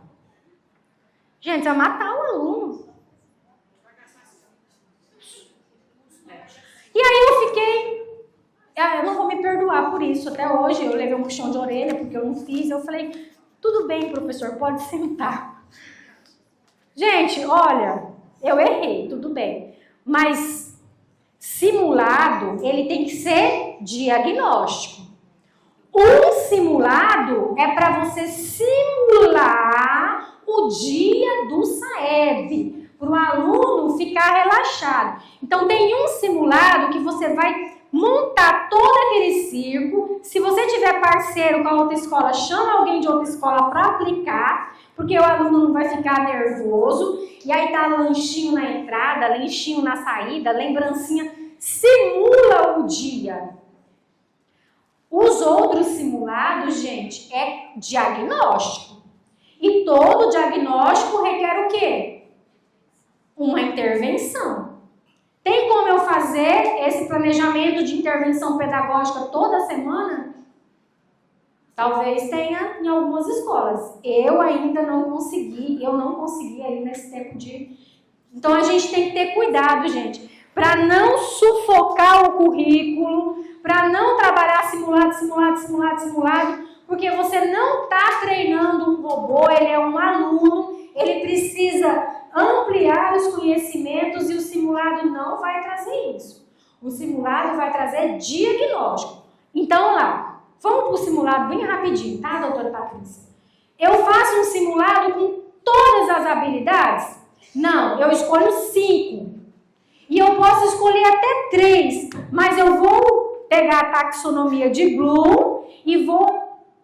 Gente, vai matar o aluno. E aí eu fiquei... Eu não vou me perdoar por isso. Até hoje eu levei um puxão de orelha porque eu não fiz. Eu falei, tudo bem, professor, pode sentar. Gente, olha, eu errei, tudo bem. Mas simulado, ele tem que ser diagnóstico. Um simulado é para você simular o dia do SAEB, para o aluno ficar relaxado. Então, tem um simulado que você vai montar todo aquele circo. Se você tiver parceiro com a outra escola, chama alguém de outra escola para aplicar, porque o aluno não vai ficar nervoso. E aí tá lanchinho na entrada, lanchinho na saída, lembrancinha. Simula o dia. Os outros simulados, gente, é diagnóstico. E todo diagnóstico requer o quê? Uma intervenção. Tem como eu fazer esse planejamento de intervenção pedagógica toda semana? Talvez tenha em algumas escolas. Eu ainda não consegui, aí nesse tempo de... Então a gente tem que ter cuidado, gente, para não sufocar o currículo, para não trabalhar simulado, porque você não está treinando um robô, ele é um aluno, ele precisa ampliar os conhecimentos e o simulado não vai trazer isso. O simulado vai trazer diagnóstico. Então, lá, vamos para o simulado bem rapidinho, tá, doutora Patrícia? Eu faço um simulado com todas as habilidades? Não, eu escolho 5. E eu posso escolher até 3, mas eu vou pegar a taxonomia de Bloom e vou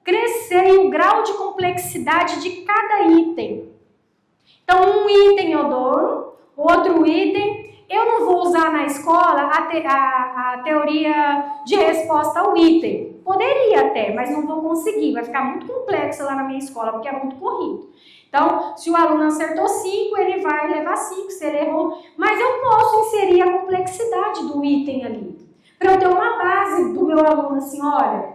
crescer o grau de complexidade de cada item. Então, um item eu dou, outro item. Eu não vou usar na escola a teoria de resposta ao item. Poderia até, mas não vou conseguir. Vai ficar muito complexo lá na minha escola, porque é muito corrido. Então, se o aluno acertou 5, ele vai levar 5, se ele errou. Mas eu posso inserir a complexidade do item ali. Para eu ter uma base do meu aluno assim, olha...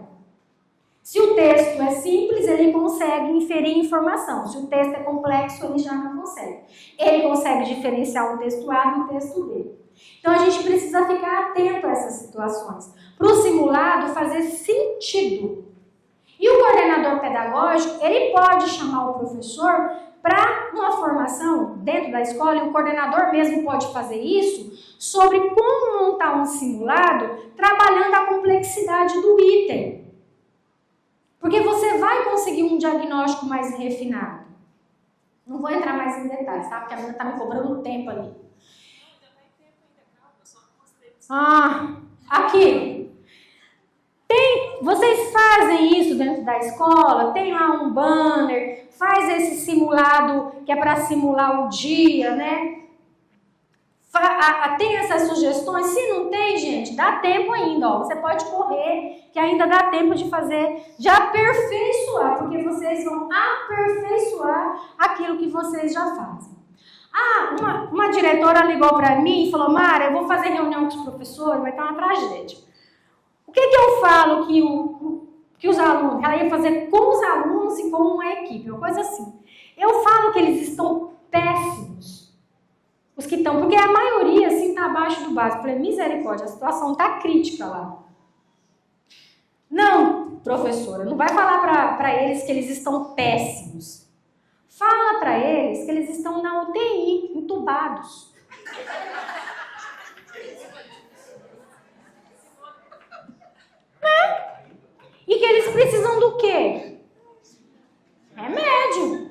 Se o texto é simples, ele consegue inferir informação. Se o texto é complexo, ele já não consegue. Ele consegue diferenciar o texto A do texto B. Então, a gente precisa ficar atento a essas situações. Para o simulado fazer sentido. E o coordenador pedagógico, ele pode chamar o professor para uma formação dentro da escola, e o coordenador mesmo pode fazer isso, sobre como montar um simulado trabalhando a complexidade do item. Porque você vai conseguir um diagnóstico mais refinado. Não vou entrar mais em detalhes, tá? Porque a menina tá me cobrando tempo ali. Aqui. Vocês fazem isso dentro da escola? Tem lá um banner, faz esse simulado que é para simular o dia, né? Tem essas sugestões? Se não tem, gente, dá tempo ainda, ó. Você pode correr, que ainda dá tempo de fazer, de aperfeiçoar, porque vocês vão aperfeiçoar aquilo que vocês já fazem. Uma diretora ligou para mim e falou, Mara, eu vou fazer reunião com os professores, vai ter uma tragédia. O que eu falo que os alunos, ela ia fazer com os alunos e com uma equipe, uma coisa assim. Eu falo que eles estão péssimos. Os que estão, porque a maioria, assim, está abaixo do básico. Eu falei, misericórdia, a situação está crítica lá. Não, professora, não vai falar para eles que eles estão péssimos. Fala para eles que eles estão na UTI, entubados. Né? E que eles precisam do quê? Remédio.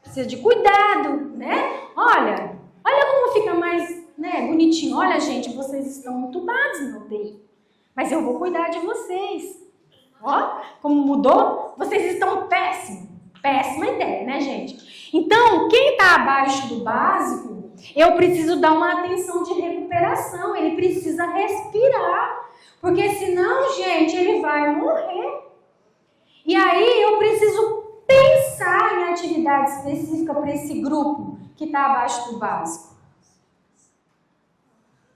Precisa de cuidado, né? Olha como fica mais, né, bonitinho. Olha, gente, vocês estão entubados na UTI. Mas eu vou cuidar de vocês. Ó, como mudou? Vocês estão péssimos. Péssima ideia, né, gente? Então, quem está abaixo do básico, eu preciso dar uma atenção de recuperação. Ele precisa respirar. Porque senão, gente, ele vai morrer. E aí, eu preciso pensar em atividade específica para esse grupo que está abaixo do básico.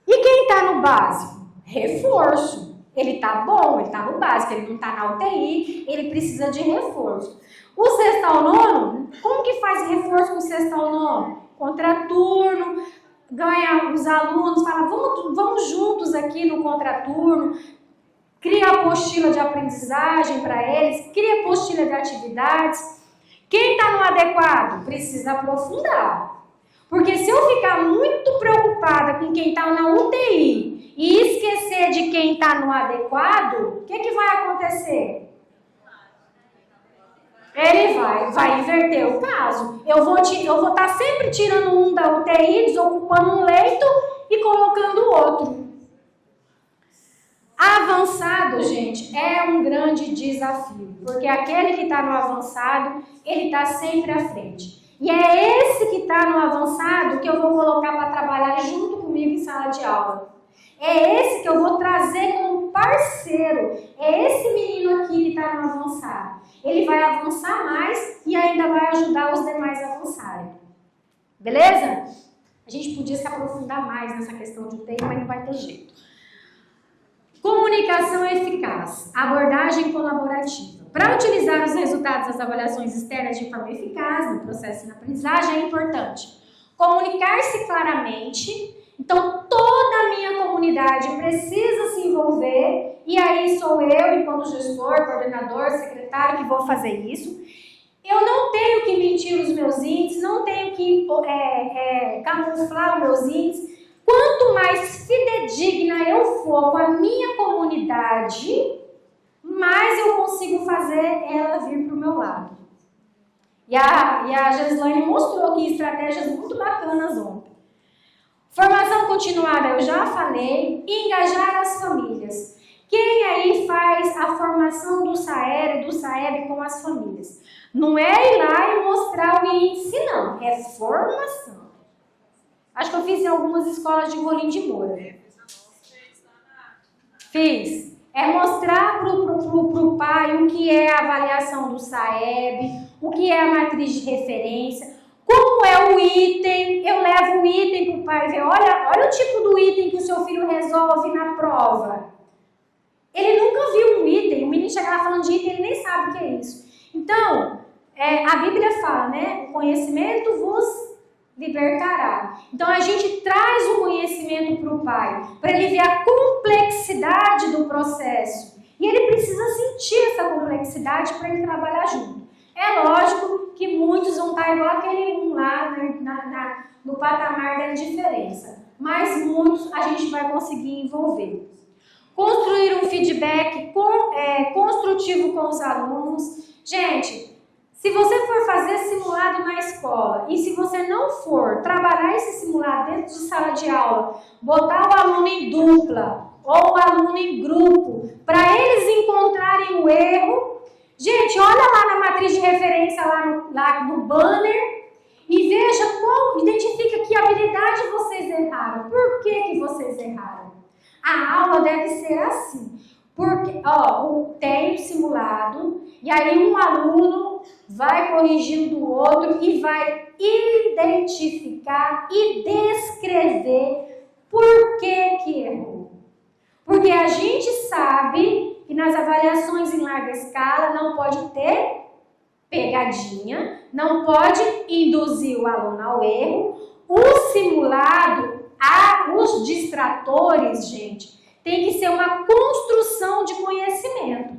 E quem está no básico? Reforço. Ele está bom, ele está no básico, ele não está na UTI, ele precisa de reforço. O sexto ao nono, como que faz reforço com o sexto ao nono? Contraturno, ganha os alunos, fala, vamos juntos aqui no contraturno, cria apostila de aprendizagem para eles, cria apostila de atividades. Quem está no adequado? Precisa aprofundar. Porque se eu ficar muito preocupada com quem está na UTI e esquecer de quem está no adequado, o que vai acontecer? Ele vai inverter o caso. Eu vou estar sempre tirando um da UTI, desocupando um leito e colocando o outro. Avançado, gente, é um grande desafio, porque aquele que está no avançado, ele está sempre à frente. E é esse que está no avançado que eu vou colocar para trabalhar junto comigo em sala de aula. É esse que eu vou trazer como parceiro. É esse menino aqui que está no avançado. Ele vai avançar mais e ainda vai ajudar os demais a avançarem. Beleza? A gente podia se aprofundar mais nessa questão de UTI, mas não vai ter jeito. Comunicação eficaz, abordagem colaborativa. Para utilizar os resultados das avaliações externas de forma eficaz no processo de aprendizagem, é importante comunicar-se claramente. Então, toda a minha comunidade precisa se envolver, e aí sou eu, enquanto gestor, coordenador, secretário, que vou fazer isso. Eu não tenho que mentir os meus índices, não tenho que camuflar os meus índices. Quanto mais fidedigna eu for com a minha comunidade, mais eu consigo fazer ela vir para o meu lado. E a Geslane mostrou aqui estratégias muito bacanas ontem. Formação continuada, eu já falei. Engajar as famílias. Quem aí faz a formação do SAER e do SAEB com as famílias? Não é ir lá e mostrar o índice, não. É formação. Acho que eu fiz em algumas escolas de Rolim de Moura. Fiz. É mostrar para o pai o que é a avaliação do SAEB, o que é a matriz de referência, como é o item. Eu levo o item para o pai ver, olha o tipo do item que o seu filho resolve na prova. Ele nunca viu um item, o menino chega lá falando de item, ele nem sabe o que é isso. Então, a Bíblia fala, né? O conhecimento vos libertará. Então a gente traz o conhecimento para o pai, para ele ver a complexidade do processo. E ele precisa sentir essa complexidade para ele trabalhar junto. É lógico que muitos vão estar igual aquele um lá no patamar da indiferença. Mas muitos a gente vai conseguir envolver. Construir um feedback construtivo com os alunos. Gente, se você for fazer simulado na escola e se você não for trabalhar esse simulado dentro de sala de aula, botar o aluno em dupla ou o aluno em grupo, para eles encontrarem o erro, gente, olha lá na matriz de referência, lá no banner, e veja identifica que habilidade vocês erraram. Por que vocês erraram? A aula deve ser assim. Porque, tem um simulado, e aí um aluno vai corrigindo o outro e vai identificar e descrever por que errou. Porque a gente sabe que nas avaliações em larga escala não pode ter pegadinha, não pode induzir o aluno ao erro. O simulado, os distratores, gente, tem que ser uma construção de conhecimento.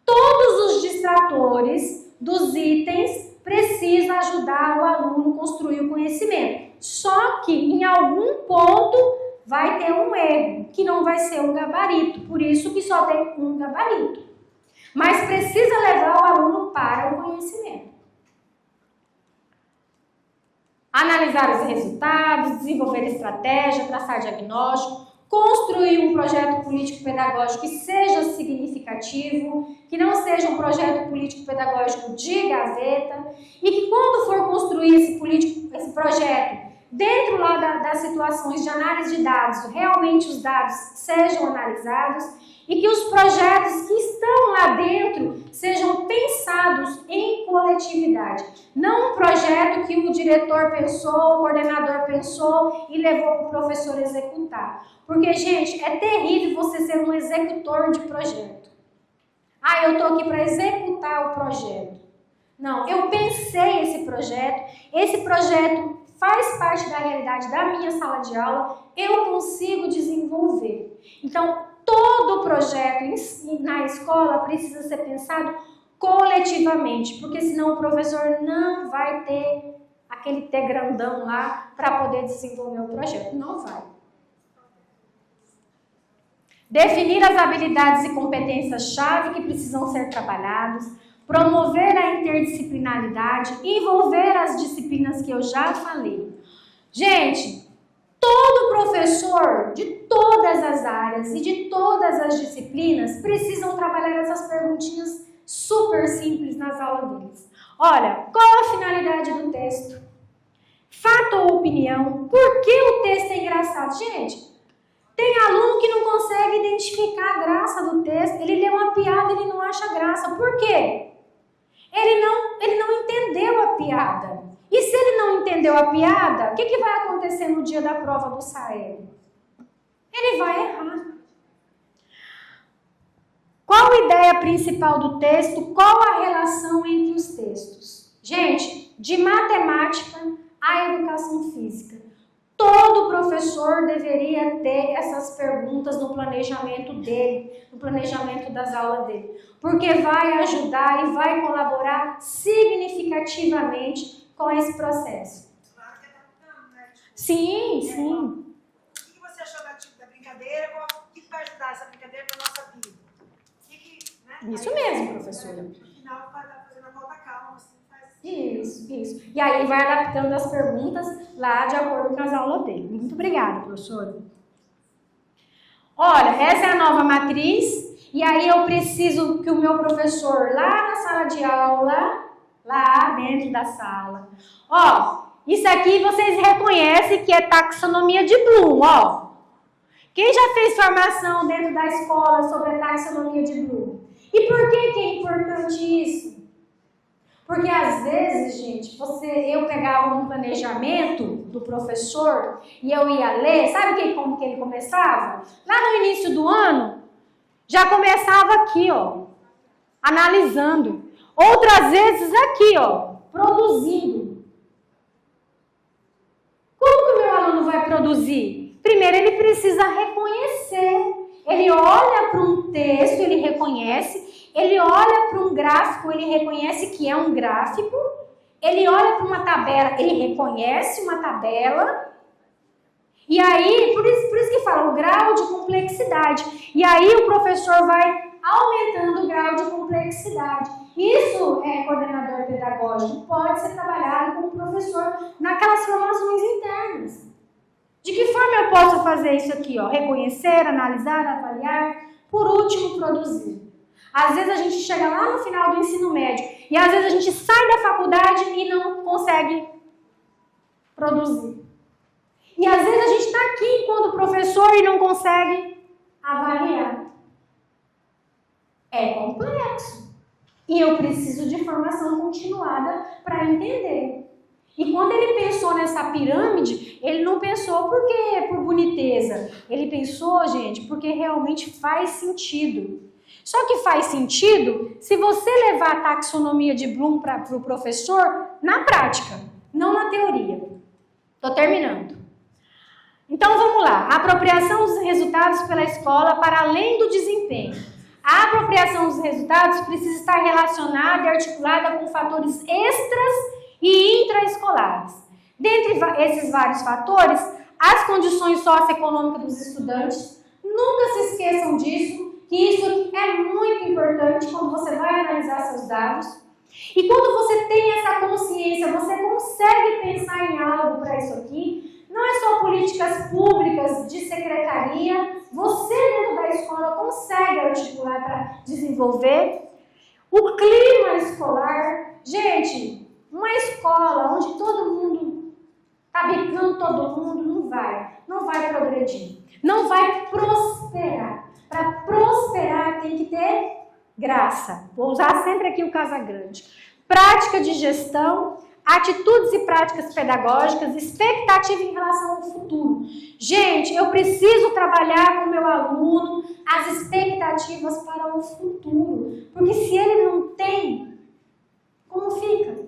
Todos os distratores dos itens precisam ajudar o aluno a construir o conhecimento. Só que em algum ponto vai ter um erro, que não vai ser um gabarito. Por isso que só tem um gabarito. Mas precisa levar o aluno para o conhecimento. Analisar os resultados, desenvolver estratégia, traçar diagnóstico, construir um projeto político-pedagógico que seja significativo, que não seja um projeto político-pedagógico de gaveta, e que quando for construir esse projeto, dentro lá das situações de análise de dados, realmente os dados sejam analisados, e que os projetos que estão lá dentro sejam pensados em coletividade. Não um projeto que o diretor pensou, o coordenador pensou e levou para o professor executar. Porque, gente, é terrível você ser um executor de projeto. Eu estou aqui para executar o projeto. Não, eu pensei esse projeto faz parte da realidade da minha sala de aula, eu consigo desenvolver. Então, todo projeto na escola precisa ser pensado coletivamente, porque senão o professor não vai ter aquele T grandão lá para poder desenvolver o projeto. Não vai. Definir as habilidades e competências-chave que precisam ser trabalhados, promover a interdisciplinaridade, envolver as disciplinas que eu já falei. Gente, todo professor de todas as áreas e de todas as disciplinas precisam trabalhar essas perguntinhas super simples nas aulas deles. Olha, qual a finalidade do texto? Fato ou opinião? Por que o texto é engraçado? Gente, tem aluno que não consegue identificar a graça do texto. Ele lê uma piada e ele não acha graça. Por quê? Ele não entendeu a piada. E se ele não entendeu a piada, o que vai acontecer no dia da prova do Saeb? Ele vai errar. Qual a ideia principal do texto? Qual a relação entre os textos? Gente, de matemática à educação física. Todo professor deveria ter essas perguntas no planejamento dele, no planejamento das aulas dele, porque vai ajudar e vai colaborar significativamente com esse processo. Claro que é adaptando, né? Sim, sim. O que você achou da brincadeira? O que vai ajudar essa brincadeira na nossa vida? Né? Isso mesmo, professora. No final, vai estar fazendo a volta calma, assim, faz... Isso. E aí vai adaptando as perguntas lá de acordo com as aulas dele. Muito obrigada, professora. Olha, essa é a nova matriz. E aí eu preciso que o meu professor lá na sala de aula, lá dentro da sala, ó, isso aqui vocês reconhecem que é taxonomia de Bloom, ó. Quem já fez formação dentro da escola sobre a taxonomia de Bloom? E por que é importante isso? Porque às vezes, gente, eu pegava um planejamento do professor e eu ia ler, sabe como que ele começava? Lá no início do ano, já começava aqui, ó, analisando. Outras vezes aqui, ó, produzindo. Como que o meu aluno vai produzir? Primeiro ele precisa reconhecer. Ele olha para um texto, ele reconhece. Ele olha para um gráfico, ele reconhece que é um gráfico. Ele olha para uma tabela, ele reconhece uma tabela. E aí, por isso que fala o grau de complexidade. E aí o professor vai aumentando o grau de complexidade. Isso, coordenador pedagógico, pode ser trabalhado com o professor naquelas formações internas. De que forma eu posso fazer isso aqui? Ó? Reconhecer, analisar, avaliar, por último, produzir. Às vezes a gente chega lá no final do ensino médio e às vezes a gente sai da faculdade e não consegue produzir. E às vezes a gente está aqui enquanto professor e não consegue avaliar. É complexo. E eu preciso de formação continuada para entender. E quando ele pensou nessa pirâmide, ele não pensou por boniteza. Ele pensou, gente, porque realmente faz sentido. Só que faz sentido se você levar a taxonomia de Bloom para o professor na prática, não na teoria. Estou terminando. Então vamos lá. Apropriação dos resultados pela escola para além do desempenho. A apropriação dos resultados precisa estar relacionada e articulada com fatores extras e intraescolares. Dentre esses vários fatores, as condições socioeconômicas dos estudantes. Nunca se esqueçam disso, que isso é muito importante quando você vai analisar seus dados. E quando você tem essa consciência, você consegue pensar em algo para isso aqui. Não é só políticas públicas de secretaria, você dentro da escola consegue articular para desenvolver. O clima escolar, gente, uma escola onde todo mundo está bicando todo mundo, não vai progredir, não vai prosperar. Para prosperar tem que ter graça. Vou usar sempre aqui o Casagrande. Prática de gestão, atitudes e práticas pedagógicas, expectativa em relação ao futuro. Gente, eu preciso trabalhar com o meu aluno as expectativas para o futuro. Porque se ele não tem, como fica?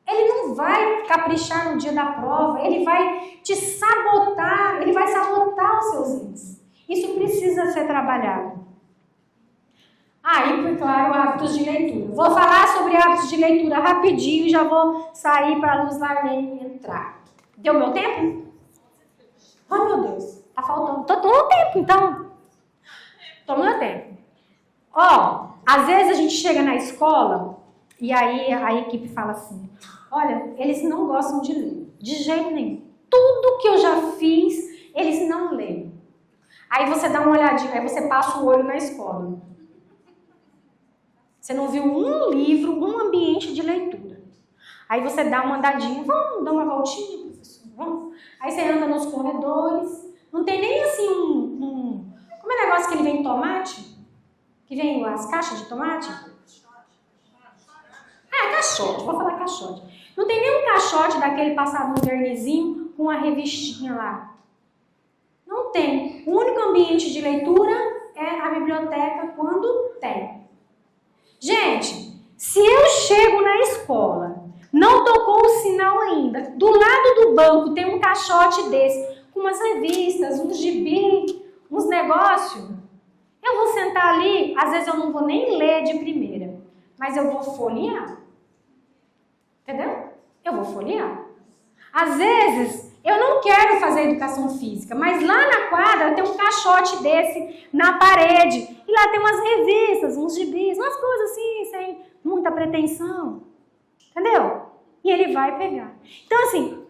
Ele não vai caprichar no dia da prova, ele vai te sabotar, ele vai sabotar os seus índices. Isso precisa ser trabalhado. E claro, hábitos de leitura. Vou falar sobre hábitos de leitura rapidinho e já vou sair para a Luz Marlene entrar. Deu meu tempo? Ai, meu Deus. Tá faltando. Tô no tempo, então. Tô no tempo. Ó, às vezes a gente chega na escola e aí a equipe fala assim, olha, eles não gostam de ler. De jeito nenhum. Tudo que eu já fiz, eles não leem. Aí você dá uma olhadinha, aí você passa o olho na escola. Você não viu um livro, um ambiente de leitura. Aí você dá uma andadinha, vamos dar uma voltinha, professor? Vamos. Aí você anda nos corredores, não tem nem assim como é o negócio que ele vem tomate? Que vem as caixas de tomate? Caixote, vou falar caixote. Não tem nem um caixote daquele passado no vernizinho com uma revistinha lá. Não tem. O único ambiente de leitura é a biblioteca quando tem. Gente, se eu chego na escola, não tocou o sinal ainda, do lado do banco tem um caixote desse, com umas revistas, uns gibi, uns negócios, eu vou sentar ali, às vezes eu não vou nem ler de primeira, mas eu vou folhear. Entendeu? Eu vou folhear. Às vezes, eu não quero fazer educação física, mas lá na quadra tem um caixote desse na parede. E lá tem umas revistas, uns gibis, umas coisas assim, sem muita pretensão. Entendeu? E ele vai pegar. Então, assim,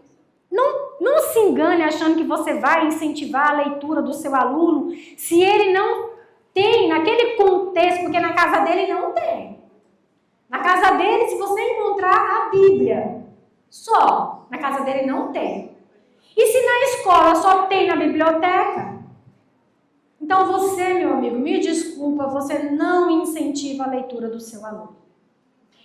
não se engane achando que você vai incentivar a leitura do seu aluno se ele não tem naquele contexto, porque na casa dele não tem. Na casa dele, se você encontrar a Bíblia, só. Na casa dele não tem. E se na escola só tem na biblioteca? Então você, meu amigo, me desculpa, você não incentiva a leitura do seu aluno.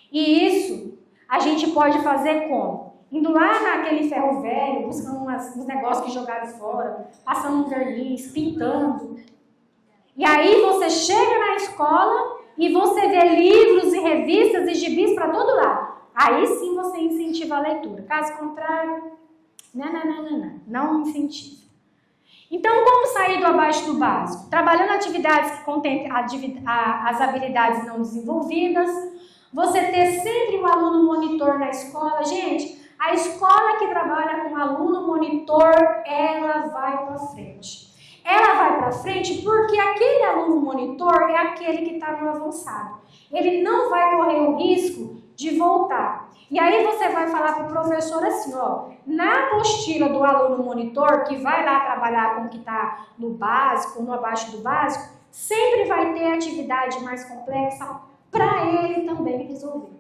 E isso a gente pode fazer como? Indo lá naquele ferro velho, buscando uns negócios que jogaram fora, passando um verniz, pintando. E aí você chega na escola e você vê livros e revistas e gibis para todo lado. Aí sim você incentiva a leitura. Caso contrário, não incentiva. Então, como sair do abaixo do básico? Trabalhando atividades que contêm as habilidades não desenvolvidas, você ter sempre um aluno monitor na escola. Gente, a escola que trabalha com aluno monitor, ela vai para frente. Ela vai para frente porque aquele aluno monitor é aquele que está no avançado. Ele não vai correr o risco de voltar. E aí você vai falar para o professor assim, ó, na apostila do aluno monitor, que vai lá trabalhar com o que está no básico, no abaixo do básico, sempre vai ter atividade mais complexa para ele também resolver.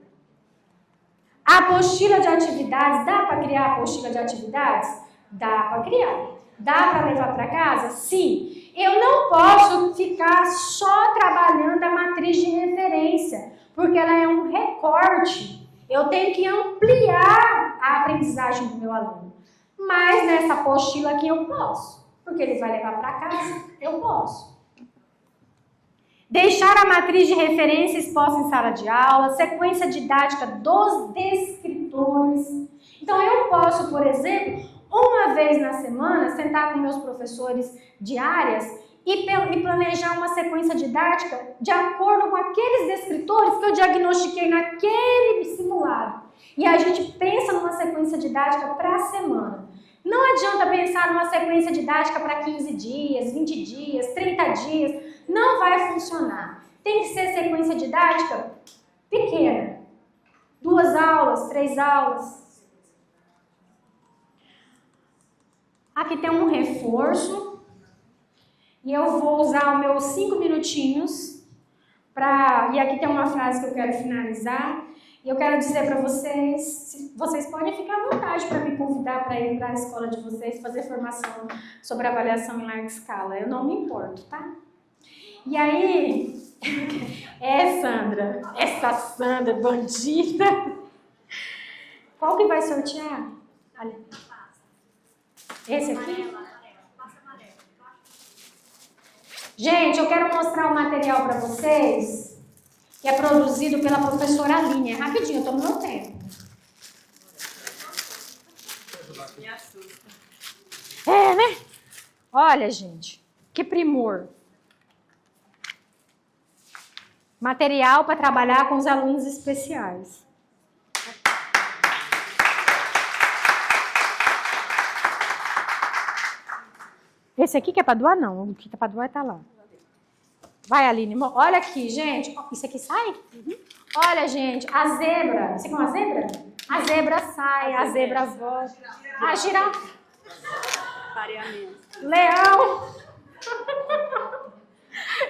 A apostila de atividades, dá para criar a apostila de atividades? Dá para criar. Dá para levar para casa? Sim. Eu não posso ficar só trabalhando a matriz de referência, porque ela é um recorte. Eu tenho que ampliar a aprendizagem do meu aluno. Mas nessa apostila aqui eu posso, porque ele vai levar para casa, eu posso. Deixar a matriz de referência exposta em sala de aula, sequência didática dos descritores. Então eu posso, por exemplo, uma vez na semana, sentar com meus professores de áreas e planejar uma sequência didática de acordo com aqueles descritores que eu diagnostiquei naquele simulado. E a gente pensa numa sequência didática para a semana. Não adianta pensar numa sequência didática para 15 dias, 20 dias, 30 dias. Não vai funcionar. Tem que ser sequência didática pequena. 2 aulas, 3 aulas. Aqui tem um reforço. E eu vou usar os meus 5 minutinhos e aqui tem uma frase que eu quero finalizar. E eu quero dizer para vocês, vocês podem ficar à vontade para me convidar para ir para a escola de vocês, fazer formação sobre avaliação em larga escala. Eu não me importo, tá? E aí, Sandra, essa Sandra bandida. Qual que vai sortear? Ali. Esse aqui? Gente, eu quero mostrar um material para vocês que é produzido pela professora Aline. É rapidinho, eu estou no meu tempo. Me assusta. É, né? Olha, gente, que primor. Material para trabalhar com os alunos especiais. Esse aqui que é para doar, não. O que é para doar está lá. Vai, Aline. Olha aqui, gente. Isso aqui sai? Uhum. Olha, gente, a zebra. Isso aqui é uma zebra? A zebra sai, a zebra volta. A girafa. Leão.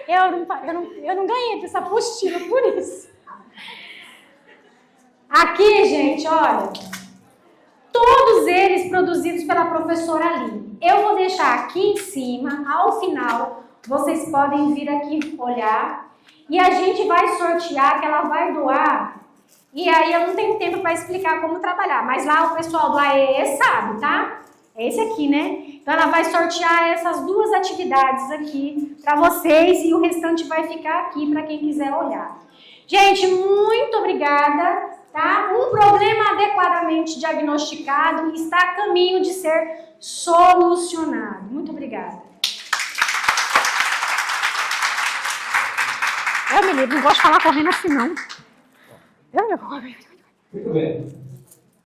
Eu não ganhei essa apostila por isso. Aqui, gente, olha. Todos eles produzidos pela professora Aline. Eu vou deixar aqui em cima, ao final, vocês podem vir aqui olhar. E a gente vai sortear, que ela vai doar. E aí eu não tenho tempo para explicar como trabalhar. Mas lá o pessoal do AEE sabe, tá? É esse aqui, né? Então ela vai sortear essas duas atividades aqui para vocês. E o restante vai ficar aqui para quem quiser olhar. Gente, muito obrigada. Tá? Um problema adequadamente diagnosticado está a caminho de ser solucionado. Muito obrigada. Eu me livro, não gosto de falar correndo assim, não. Muito bem.